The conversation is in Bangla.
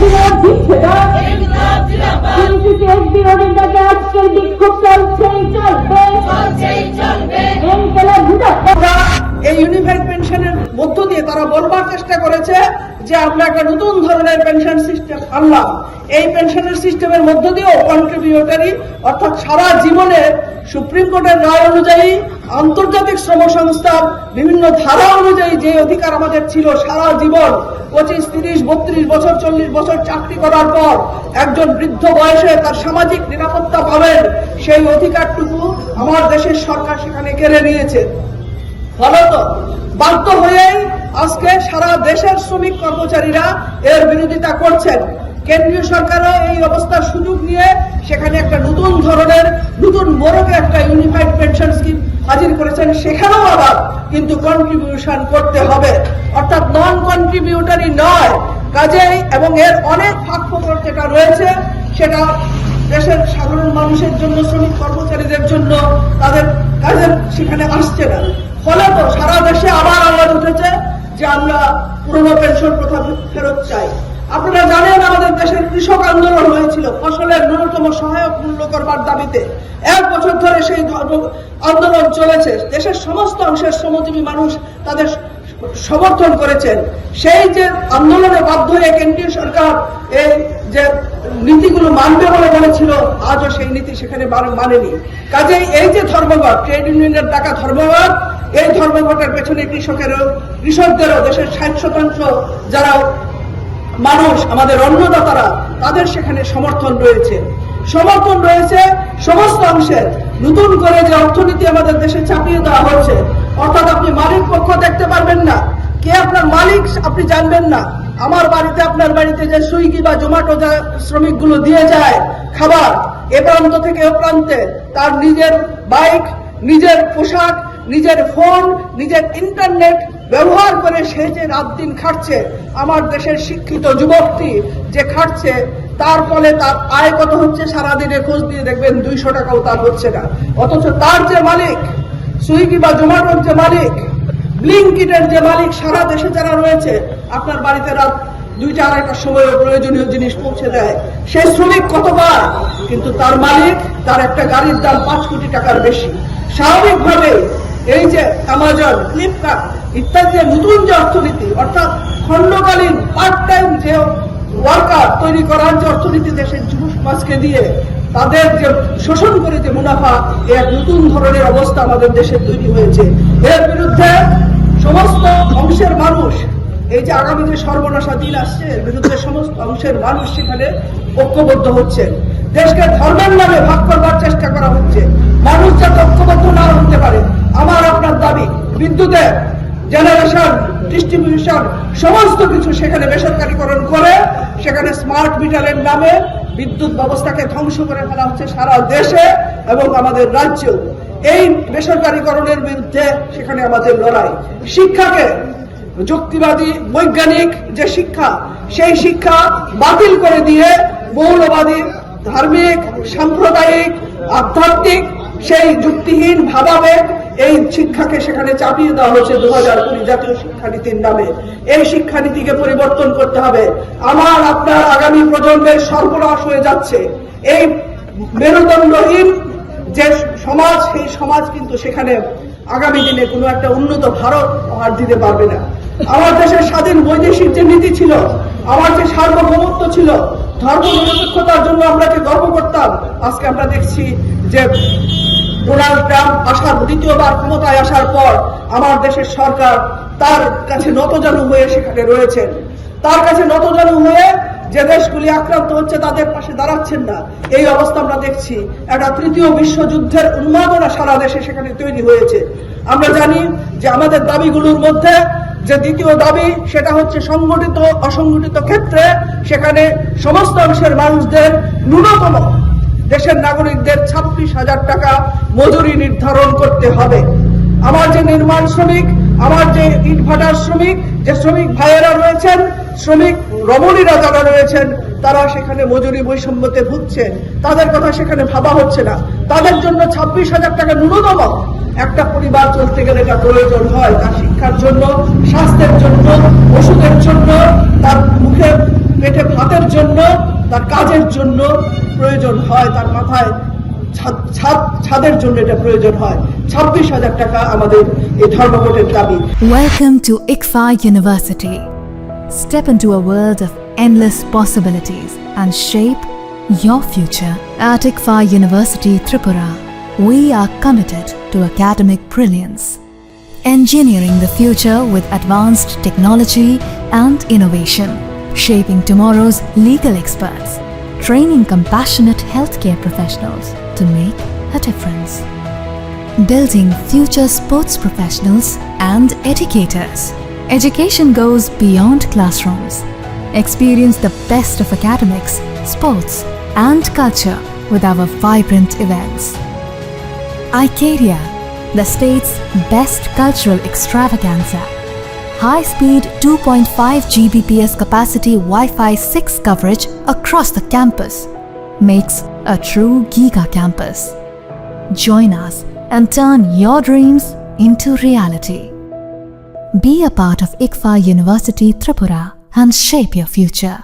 বিরোধ দিচ্ছে না, কিন্তু দেশ বিরোধীর কাছে আজকের বিক্ষোভ চলছেই চলবে। এই ইউনিফাইড পেনশনের মধ্য দিয়ে তারা বলবার চেষ্টা করেছে যে আমরা একটা নতুন ধরনের পেনশন সিস্টেম আনলাম। এই পেনশনের সিস্টেমের মধ্য দিয়েও কন্ট্রিবিউটরি অর্থাৎ সারা জীবনে সুপ্রিম কোর্টের রায় অনুযায়ী আন্তর্জাতিক শ্রম সংস্থার বিভিন্ন ধারা অনুযায়ী যে অধিকার আমাদের ছিল সারা জীবন 25, 30, 32 বছর 40 বছর চাকরি করার পর একজন বৃদ্ধ বয়সে তার সামাজিক নিরাপত্তা পাবেন, সেই অধিকারটুকু আমার দেশের সরকার সেখানে কেড়ে নিয়েছে। ফলত বাধ্য হয়েই আজকে সারা দেশের শ্রমিক কর্মচারীরা এর বিরোধিতা করছেন। কেন্দ্রীয় সরকারও এই অবস্থার সুযোগ নিয়ে সেখানে একটা নতুন ধরনের নতুন মোড়কে একটা ইউনিফাইড পেনশন স্কিম হাজির করেছেন। সেখানেও আবার কিন্তু কন্ট্রিবিউশন করতে হবে, অর্থাৎ নন কন্ট্রিবিউটরি নয়। কাজেই এবং এর অনেক ফাঁকফোকর যেটা রয়েছে সেটা দেশের সাধারণ মানুষের জন্য, শ্রমিক কর্মচারীদের জন্য তাদের কাজের সেখানে আসছে না। ফলত সারা দেশে আবার আওয়াজ উঠেছে যে আমরা পুরনো পেনশন প্রথা ফেরত চাই। আপনারা জানেন আমাদের দেশের কৃষক আন্দোলন হয়েছিল ফসলের ন্যূনতম সহায়ক মূল্য করবার দাবিতে। 1 বছর ধরে সেই আন্দোলন চলেছে। দেশের সমস্ত অংশের শ্রমজীবী মানুষ তাদের সমর্থন করেছেন। সেই যে আন্দোলনে বাধ্য হয়ে কেন্দ্রীয় সরকার এই যে নীতিগুলো মানবে বলে বলেছিল, আজও সেই নীতি সেখানে মানেনি। কাজেই এই যে ধর্মঘট, ট্রেড ইউনিয়নের ডাকা ধর্মঘট, এই ধর্মঘটের পেছনে কৃষকদেরও দেশের 60% যারা মানুষ আমাদের অন্নদাতারা তাদের সেখানে সমর্থন রয়েছে সমস্ত অংশের। নতুন করে যে অর্থনীতি আমাদের দেশে চাপিয়ে দেওয়া হচ্ছে, অর্থাৎ আপনি মালিক পক্ষ দেখতে পারবেন না, কে আপনার মালিক আপনি জানবেন না। আমার বাড়িতে আপনার বাড়িতে যে সুইগি বা জোম্যাটো শ্রমিকগুলো দিয়ে যায় খাবার এ প্রান্ত থেকে ও প্রান্তে, তার নিজের বাইক, নিজের পোশাক, নিজের ফোন, নিজের ইন্টারনেট ব্যবহার করে সে যে রাত দিন খাটছে, আমার দেশের শিক্ষিত যুবকটি যে খাটছে, তার ফলে তার আয় কত হচ্ছে সারাদিনে খোঁজ দিয়ে দেখবেন 200 টাকাও তার হচ্ছে না। অথচ তার যে মালিক, সুইগি বা জোম্যাটোর যে মালিক, ব্লিঙ্কিটের যে মালিক, সারা দেশে যারা রয়েছে, আপনার বাড়িতে রাত 2টা 2:30টার সময় প্রয়োজনীয় জিনিস পৌঁছে দেয়। সেই শ্রমিক কত পায়, কিন্তু তার মালিক, তার একটা গাড়ির দাম 5 কোটি টাকার বেশি। স্বাভাবিকভাবে এই যে অ্যামাজন, ফ্লিপকার্ট ইত্যাদি নতুন যে অর্থনীতি, অর্থাৎ খণ্ডকালীন পার্ট টাইম যে ওয়ার্কার তৈরি করার যে অর্থনীতি দেশের যুব সমাজকে দিয়ে তাদের যে শোষণ করে যে মুনাফা, এক নতুন ধরনের অবস্থা আমাদের দেশে তৈরি হয়েছে। এর বিরুদ্ধে সমস্ত অংশের মানুষ, এই যে আগামী যে সর্বনাশা দিন আসছে, এর বিরুদ্ধে সমস্ত অংশের মানুষ সেখানে ঐক্যবদ্ধ হচ্ছে। দেশকে ধর্মের নামে ভাগ করবার চেষ্টা করা হচ্ছে। মানুষ যাতে ঐক্যবদ্ধ না হতে পারে, আমার আপনার দাবি বিদ্যুতের জেনারেশন, ডিস্ট্রিবিউশন সমস্ত কিছু সেখানে বেসরকারীকরণ করে সেখানে স্মার্ট মিটারের নামে বিদ্যুৎ ব্যবস্থাকে ধ্বংস করে ফেলা হচ্ছে সারা দেশে এবং আমাদের রাজ্য। এই বেসরকারীকরণের বিরুদ্ধে সেখানে আমাদের লড়াই। শিক্ষাকে যুক্তিবাদী বৈজ্ঞানিক যে শিক্ষা, সেই শিক্ষা বাতিল করে দিয়ে মৌলবাদী, ধার্মিক, সাম্প্রদায়িক, আধ্যাত্মিক সেই যুক্তিহীন ভাবাবেগ এই শিক্ষাকে সেখানে চাপিয়ে দেওয়া হচ্ছে 2020 জাতীয় শিক্ষানীতির নামে। এই শিক্ষানীতিকে পরিবর্তন করতে হবে। আমার আপনার আগামী প্রজন্মের সর্বনাশ হয়ে যাচ্ছে। এই মেরুদণ্ডহীন যে সমাজ, সেই সমাজ কিন্তু সেখানে আগামী দিনে কোনো একটা উন্নত ভারত আর দিতে পারবে না। আমার দেশের স্বাধীন বৈদেশিক যে নীতি ছিল, আমার যে সার্বভৌমত্ব ছিল, ধর্ম নিরপেক্ষতার জন্য আমরা যে গর্ব করতাম, আজকে আমরা দেখছি যে ডোনাল্ড ট্রাম্প আসার দ্বিতীয়বার ক্ষমতায় আসার পর আমার দেশের সরকার তার কাছে নতজানু হয়ে সেখানে রয়েছেন। তার কাছে নতজানু হয়ে যে দেশগুলি আক্রান্ত হচ্ছে তাদের পাশে দাঁড়াচ্ছেন না। এই অবস্থা আমরা দেখছি। একটা তৃতীয় বিশ্বযুদ্ধের উন্মাদনা সারা দেশে সেখানে তৈরি হয়েছে। আমরা জানি যে আমাদের দাবিগুলোর মধ্যে যে দ্বিতীয় দাবি, সেটা হচ্ছে সংগঠিত অসংগঠিত ক্ষেত্রে সেখানে সমস্ত অংশের মানুষদের ন্যূনতম দেশের নাগরিকদের 26,000 টাকা মজুরি নির্ধারণ করতে হবে। আমার যে নির্মাণ শ্রমিক, আমার যে ইটভাটার শ্রমিক, যে শ্রমিক ভাইয়েরা রয়েছেন, শ্রমিক রমণীরা যারা রয়েছেন, তারা সেখানে মজুরি বৈষম্যতে ভুগছে। তাদের কথা সেখানে ভাবা হচ্ছে না। তাদের জন্য 26,000 টাকা ন্যূনতম একটা পরিবার চলতে গেলে এটা প্রয়োজন হয়। তার শিক্ষার জন্য, স্বাস্থ্যের জন্য, ওষুধের জন্য, তার মুখে পেটে ভাতের জন্য, তার কাজের জন্য প্রয়োজন হয়, তার মাথায় ছাদের জন্য এটা প্রয়োজন হয়। 26,000 টাকা আমাদের এই ধর্মঘটের দাবি। Welcome to ICFA University. Step into a world of endless possibilities and shape your future. At ICFA University Tripura, we are committed to academic brilliance, engineering the future with advanced technology and innovation, shaping tomorrow's legal experts, training compassionate healthcare professionals to make a difference, building future sports professionals and educators. Education goes beyond classrooms. Experience the best of academics, sports, and culture with our vibrant events. Icaria, the state's best cultural extravaganza. High-speed 2.5 Gbps capacity Wi-Fi 6 coverage across the campus makes a true Giga campus. Join us and turn your dreams into reality. Be a part of ICFA University Tripura and shape your future.